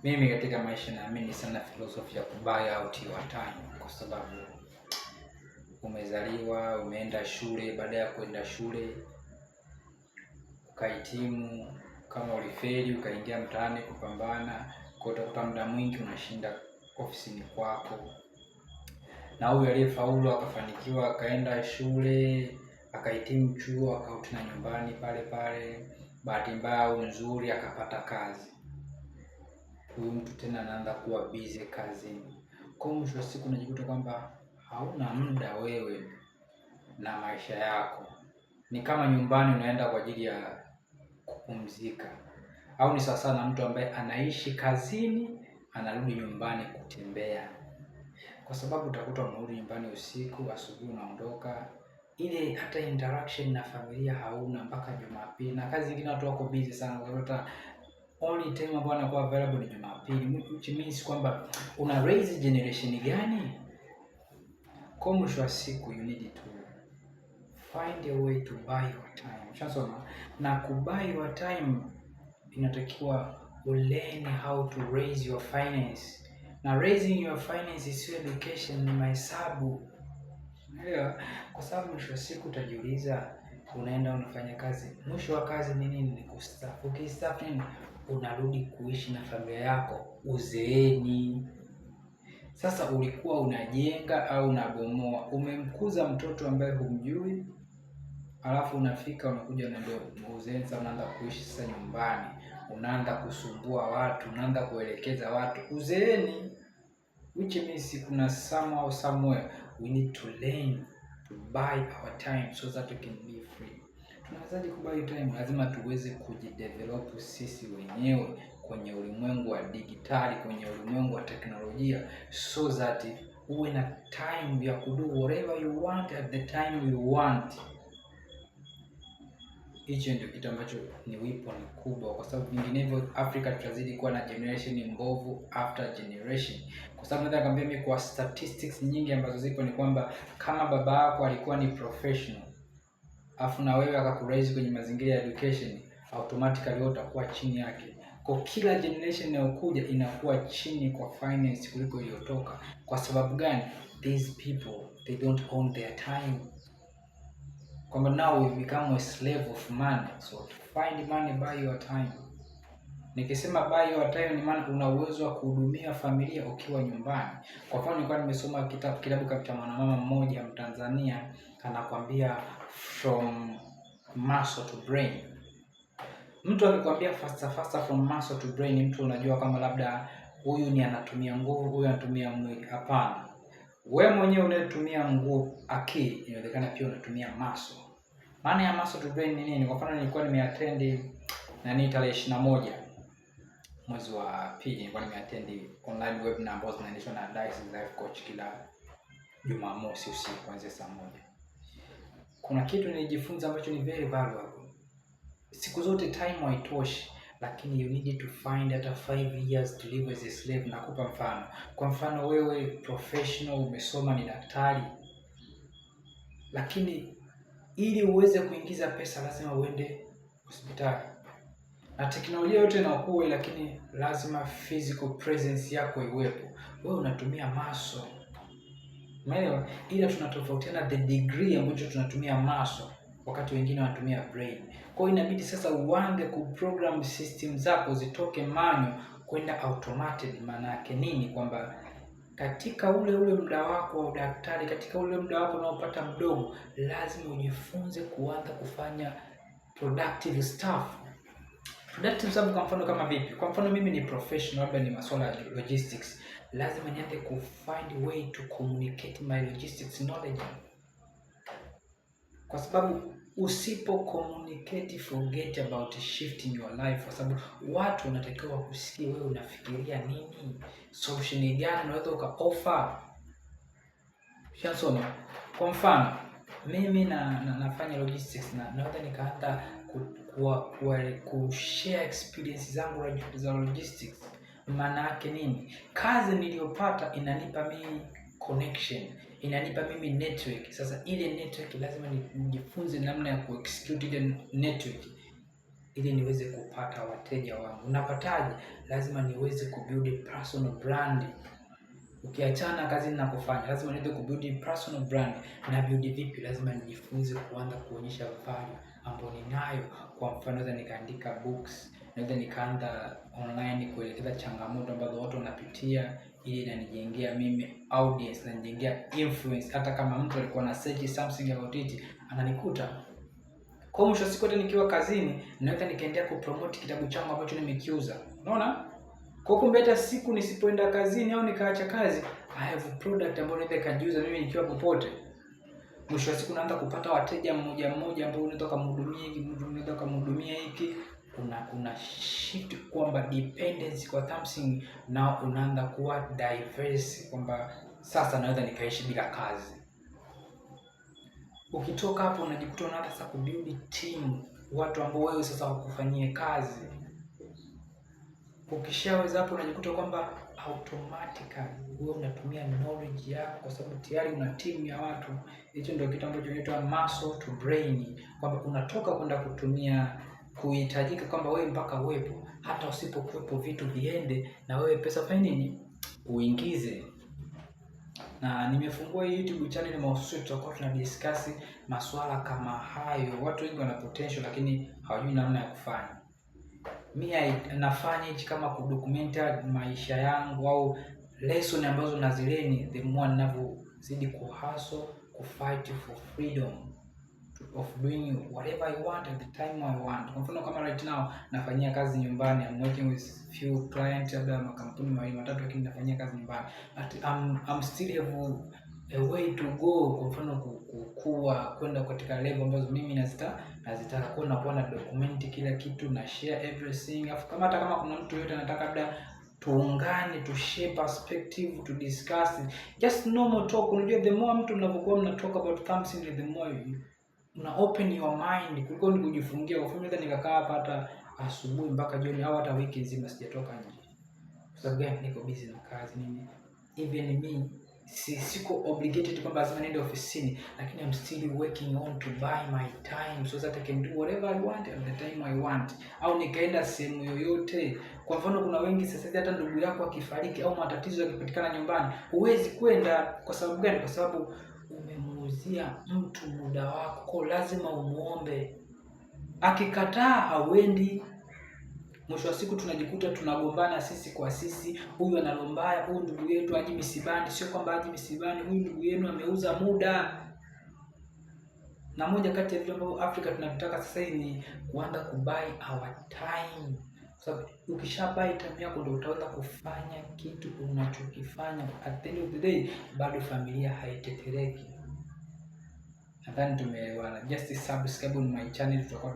Mimi katika maisha naamini sana philosophy ya buy out your time, kwa sababu umezaliwa, umeenda shule, baada ya kwenda shule ukahitimu, kama ulifeli ukaingia mtaani kupambana, kwa utakuta muda mwingi unashinda ofisini kwako. Na huyu aliyefaulu akafanikiwa akaenda shule, akahitimu chuo, akarudi na nyumbani pale pale, bahati mbaya au nzuri akapata kazi. Huyu mtu tena anaanza kuwa busy kazini. Kwa mwisho wa siku unajikuta kwamba hauna muda wewe na maisha yako. Ni kama nyumbani unaenda kwa ajili ya kupumzika, au ni sawa na mtu ambaye anaishi kazini anarudi nyumbani kutembea. Kwa sababu utakuta unarudi nyumbani usiku, asubuhi unaondoka, ile hata interaction na familia hauna mpaka Jumapili. Na kazi zingine watu wako busy sana, unakuta only time ambayo anakuwa available ni Jumapili, which means kwamba una raise generation gani? Kwa mwisho wa siku you need to find a way to buy your time. Ushasoma? Na kubuy your time inatakiwa ulearn how to raise your finance. Na raising your finance is education, ni mahesabu. Unaelewa? Kwa sababu mwisho wa siku utajiuliza, unaenda unafanya kazi, mwisho wa kazi ni nini? Ni kustaafu. Ukistaafu nini? Unarudi kuishi na familia yako uzeeni. Sasa ulikuwa unajenga au unabomoa? Umemkuza mtoto ambaye humjui, alafu unafika unakuja na ndio uzeeni. Sasa unaanza kuishi sasa nyumbani, unaanza kusumbua watu, unaanza kuelekeza watu uzeeni, which means kuna somehow somewhere we need to learn to buy our time so that we can be free. Tunawezaje kubuy time? Lazima tuweze kujidevelop sisi wenyewe kwenye ulimwengu wa digitali, kwenye ulimwengu wa teknolojia, so that uwe na time ya kudo whatever you want at the time you want. Hicho ndio kitu ambacho ni weapon kubwa, kwa sababu vinginevyo Afrika tutazidi kuwa na generation mbovu after generation. Kwa sababu nataka kuambia mimi, kwa statistics nyingi ambazo zipo ni kwamba kama baba yako alikuwa ni professional afu na wewe akakuraise kwenye mazingira ya education, automatically wewe utakuwa chini yake. Kwa kila generation inayokuja inakuwa chini kwa finance kuliko iliyotoka. Kwa sababu gani? These people they don't own their time. Kwamba now we become a slave of money. So find money, buy your time. Nikisema buy your time ni maana una uwezo wa kuhudumia familia ukiwa nyumbani. Kwa mfano nilikuwa nimesoma kitabu cha mwanamama mmoja Mtanzania, anakuambia from muscle to brain. Mtu akikwambia faster from muscle to brain, mtu unajua kama labda huyu ni anatumia nguvu, huyu anatumia mwili. Hapana. Wewe mwenyewe unayetumia nguvu, akili, inawezekana pia unatumia muscle. Maana ya muscle to brain ni nini? Kwa mfano nilikuwa nimeattend tarehe 21 mwezi wa pili, nilikuwa nimeattend online webinar ambazo zinaendeshwa na Dice Life Coach kila Jumamosi usiku kuanzia saa 1. Kuna kitu nilijifunza ambacho ni very valuable. Siku zote time haitoshi, lakini you need to find hata 5 years to live as a slave. Nakupa mfano. Kwa mfano wewe professional, umesoma, ni daktari, lakini ili uweze kuingiza pesa lazima uende hospitali. Na teknolojia yote inakuwa, lakini lazima physical presence yako iwepo. Wewe unatumia muscle. Umeelewa? Ila tunatofautiana the degree ambacho tunatumia muscle, wakati wengine wanatumia brain. Kwa hiyo inabidi sasa uanze kuprogram system zako zitoke manual kwenda automated. Maana yake nini? Kwamba katika ule muda wako wa udaktari, katika ule muda wako unaopata mdogo, lazima ujifunze kuanza kufanya productive stuff. Productive stuff kwa mfano kama vipi? Kwa mfano mimi ni professional, labda ni masuala ya logistics. Lazima nianze ku find way to communicate my logistics knowledge. Kwa sababu usipo communicate, forget about a shift in your life. Kwa sababu watu wanatakiwa kusikia wewe unafikiria nini, solution gani unaweza ukaoffer. Ushasoma? Kwa mfano mimi nafanya logistics, na naweza nikaanza kushare experience zangu za logistics. Maana yake nini? Kazi niliyopata inanipa mimi connection, inanipa mimi network. Sasa ile network lazima nijifunze namna ya kuexecute ile network ili niweze kupata wateja wangu. Napataje? Lazima niweze kubuild personal brand. Ukiachana kazi ninapofanya, lazima niweze kubuild personal brand. Na build vipi? Lazima nijifunze kuanza kuonyesha value ambayo ninayo. Kwa mfano, naweza nikaandika books, naweza nikaanza online kuelekeza changamoto ambazo watu wanapitia, ili inanijengea mimi audience, na inanijengea influence. Hata kama mtu alikuwa na search something about it, ananikuta. Kwa mwisho siku hata nikiwa kazini, naweza nikaendelea kupromote kitabu changu ambacho nimekiuza. Unaona? Kwa kumbe hata siku nisipoenda kazini au nikaacha kazi, I have a product ambayo naweza nikajiuza mimi nikiwa popote. Mwisho wa siku naanza kupata wateja mmoja mmoja ambao unaweza kumhudumia hiki, unaweza kumhudumia hiki. Una shift kwamba dependency kwa something, na unaanza kuwa diverse kwamba sasa naweza nikaishi bila kazi. Ukitoka hapo unajikuta unaanza sasa kubuild team, watu ambao wewe sasa wakufanyie kazi. Ukishaweza hapo unajikuta kwamba automatically wewe unatumia knowledge yako, kwa sababu tayari una timu ya watu. Hicho ndio kitu ambacho kinaitwa muscle to brain, kwamba unatoka kwenda kutumia kuhitajika kwamba wewe mpaka uwepo, hata usipokuwepo vitu viende, na wewe pesa fanya nini? Uingize. Na nimefungua YouTube channel mahususi, tutakuwa tunadiscuss masuala kama hayo. Watu wengi wana potential lakini hawajui namna ya kufanya. Mimi nafanya hichi kama kudocument maisha yangu au lesson ambazo nazileni, the more ninavyozidi kuhustle, kufight for freedom of doing whatever I want at the time I want. Kwa mfano kama right now nafanyia kazi nyumbani, I'm working with few clients, labda makampuni mawili matatu, lakini nafanyia kazi nyumbani, but I'm still have a way to go. Kwa mfano kukua kwenda katika level ambazo mimi nazitaka kuwa na document kila kitu, na share everything. Afu hata kama kuna mtu yote anataka labda tuungane, to share perspective, to discuss just normal talk. Unajua the more mtu mnapokuwa mna talk about something, the more una open your mind, kuliko ni kujifungia. Kwa mfano hata nikakaa hapa hata asubuhi mpaka jioni au hata wiki nzima sijatoka nje, kwa sababu gani? Niko busy na kazi nini. Even me siko obligated kwamba lazima niende ofisini, lakini I'm still working on to buy my time so that I can do whatever I want at the time I want. Au nikaenda sehemu yoyote. Kwa mfano kuna wengi sasa hata ndugu yako akifariki au matatizo yakipatikana nyumbani, huwezi kwenda. Kwa sababu gani? Kwa sababu umemuuzia mtu muda wako, kwa lazima umuombe. Akikataa hauendi. Mwisho wa siku tunajikuta tunagombana sisi kwa sisi. Huyu analombaya, huyu ndugu yetu aje misibani. Sio kwamba aje misibani, huyu ndugu yenu ameuza muda. Na moja kati ya vitu ambavyo Afrika tunataka sasa hivi ni kuanza kubuy our time. So ukishabuy time yako ndio utaweza kufanya kitu unachokifanya. At the end of the day bado familia haitetereki. Nadhani tumeelewana. Just subscribe on my channel, tutakuwa